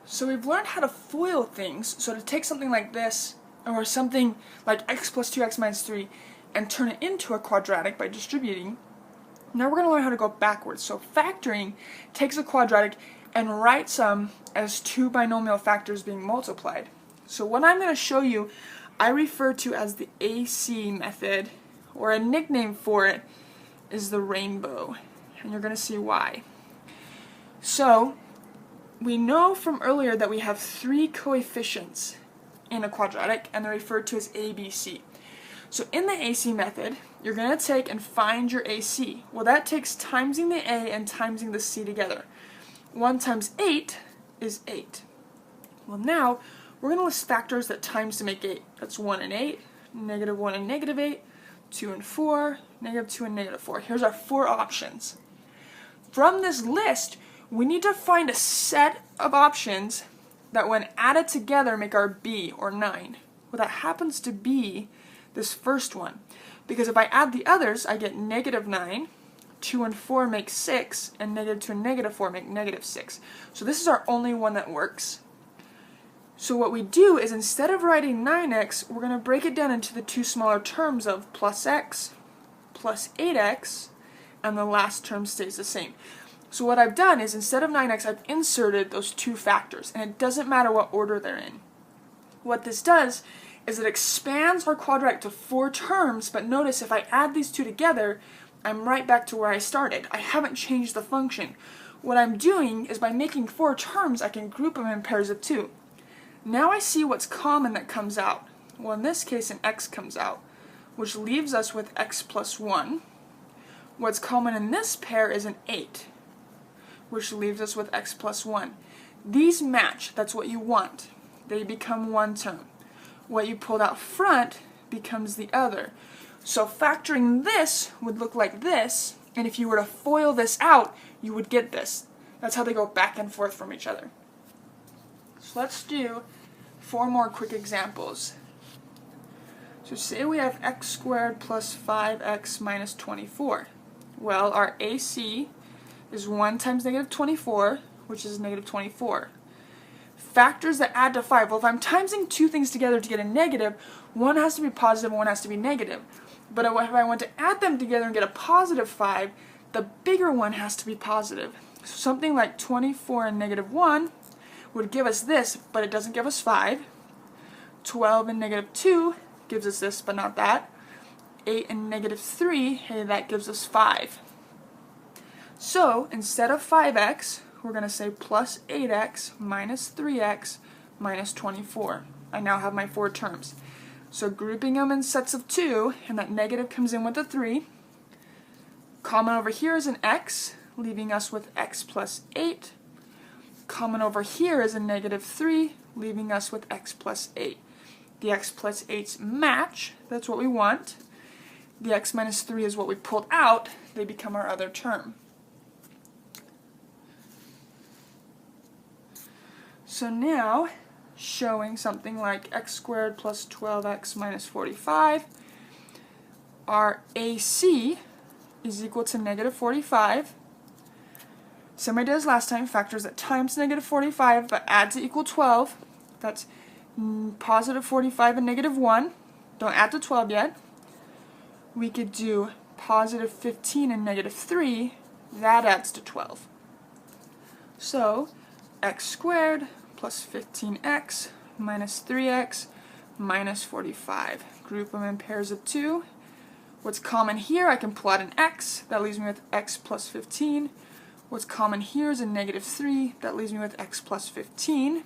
So we've learned how to FOIL things, so to take something like this, or something like x plus 2x minus 3, and turn it into a quadratic by distributing. Now we're going to learn how to go backwards. So factoring takes a quadratic and writes them as two binomial factors being multiplied. So what I'm going to show you, I refer to as the AC method, or a nickname for it is the rainbow, and you're going to see why. So we know from earlier that we have three coefficients in a quadratic, and they're referred to as A, B, C. So in the AC method, you're going to take and find your AC. Well, that takes timesing the A and timesing the C together. 1 times 8 is 8. Well, now we're going to list factors that times to make 8. That's 1 and 8, negative 1 and negative 8, 2 and 4, negative 2 and negative 4. Here's our 4 options. From this list, we need to find a set of options that when added together make our B, or 9. Well, that happens to be this first one, because if I add the others, I get negative 9, 2 and 4 make 6, and negative 2 and negative 4 make negative 6. So this is our only one that works. So what we do is, instead of writing 9x, we're going to break it down into the two smaller terms of plus x, plus 8x, and the last term stays the same. So what I've done is, instead of 9x, I've inserted those two factors, and it doesn't matter what order they're in. What this does is it expands our quadratic to 4 terms, but notice if I add these two together, I'm right back to where I started. I haven't changed the function. What I'm doing is, by making 4 terms, I can group them in pairs of 2. Now I see what's common that comes out. Well, in this case, an x comes out, which leaves us with x plus 1. What's common in this pair is an 8, which leaves us with x plus 1. These match. That's what you want. They become one term. What you pulled out front becomes the other. So factoring this would look like this, and if you were to FOIL this out, you would get this. That's how they go back and forth from each other. So let's do 4 more quick examples. So say we have x squared plus 5x minus 24. Well, our AC is 1 times negative 24, which is negative 24. Factors that add to 5. Well, if I'm timesing two things together to get a negative, one has to be positive and one has to be negative. But if I want to add them together and get a positive 5, the bigger one has to be positive. So something like 24 and negative 1 would give us this, but it doesn't give us 5. 12 and negative 2 gives us this, but not that. 8 and negative 3, hey, that gives us 5. So instead of 5x, we're going to say plus 8x minus 3x minus 24. I now have my 4 terms. So grouping them in sets of 2, and that negative comes in with a 3. Common over here is an x, leaving us with x plus 8. Common over here is a negative 3, leaving us with x plus 8. The x plus 8's match. That's what we want. The x minus 3 is what we pulled out. They become our other term. So now, showing something like x squared plus 12x minus 45, our AC is equal to negative 45. Same idea as last time, factors that times negative 45 but add to equal 12. That's positive 45 and negative 1. Don't add to 12 yet. We could do positive 15 and negative 3. That adds to 12. So x squared plus 15x minus 3x minus 45. Group them in pairs of 2. What's common here, I can plot an x. That leaves me with x plus 15. What's common here is a negative 3. That leaves me with x plus 15.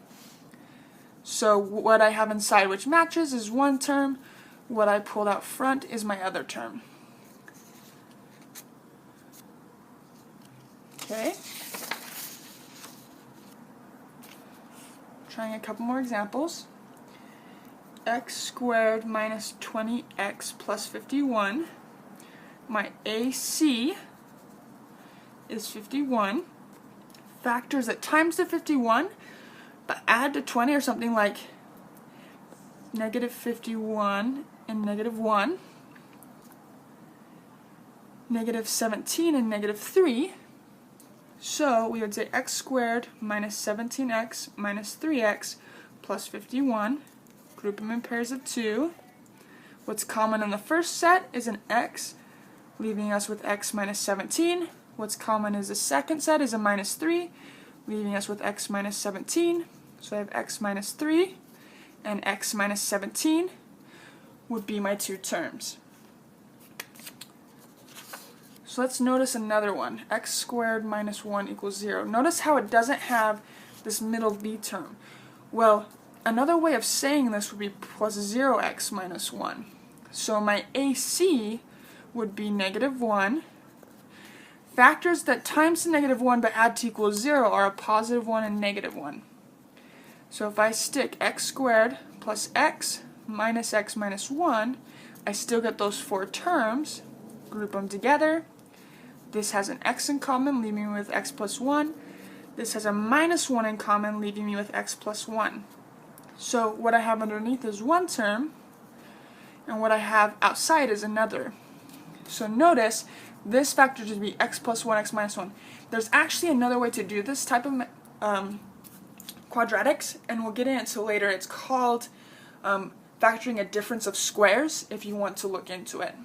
So what I have inside which matches is one term. What I pulled out front is my other term. Okay. Trying a couple more examples. X squared minus 20x plus 51. My AC is 51. Factors that times to 51 but add to 20 are something like negative 51 and negative 1. Negative 17 and negative 3. So we would say x squared minus 17x minus 3x plus 51. Group them in pairs of 2. What's common in the first set is an x, leaving us with x minus 17. What's common is the second set is a minus 3, leaving us with x minus 17. So I have x minus 3 and x minus 17 would be my two terms. So let's notice another one. X squared minus 1 equals 0. Notice how it doesn't have this middle b term. Well, another way of saying this would be plus 0x minus 1. So my AC would be negative 1. Factors that times the negative 1 but add to equal 0 are a positive 1 and negative 1. So if I stick x squared plus x minus 1, I still get those four terms. Group them together. This has an x in common, leaving me with x plus 1. This has a minus 1 in common, leaving me with x plus 1. So what I have underneath is one term, and what I have outside is another. So notice, this factor should be x plus 1, x minus 1. There's actually another way to do this type of quadratics, and we'll get into later. It's called factoring a difference of squares, if you want to look into it.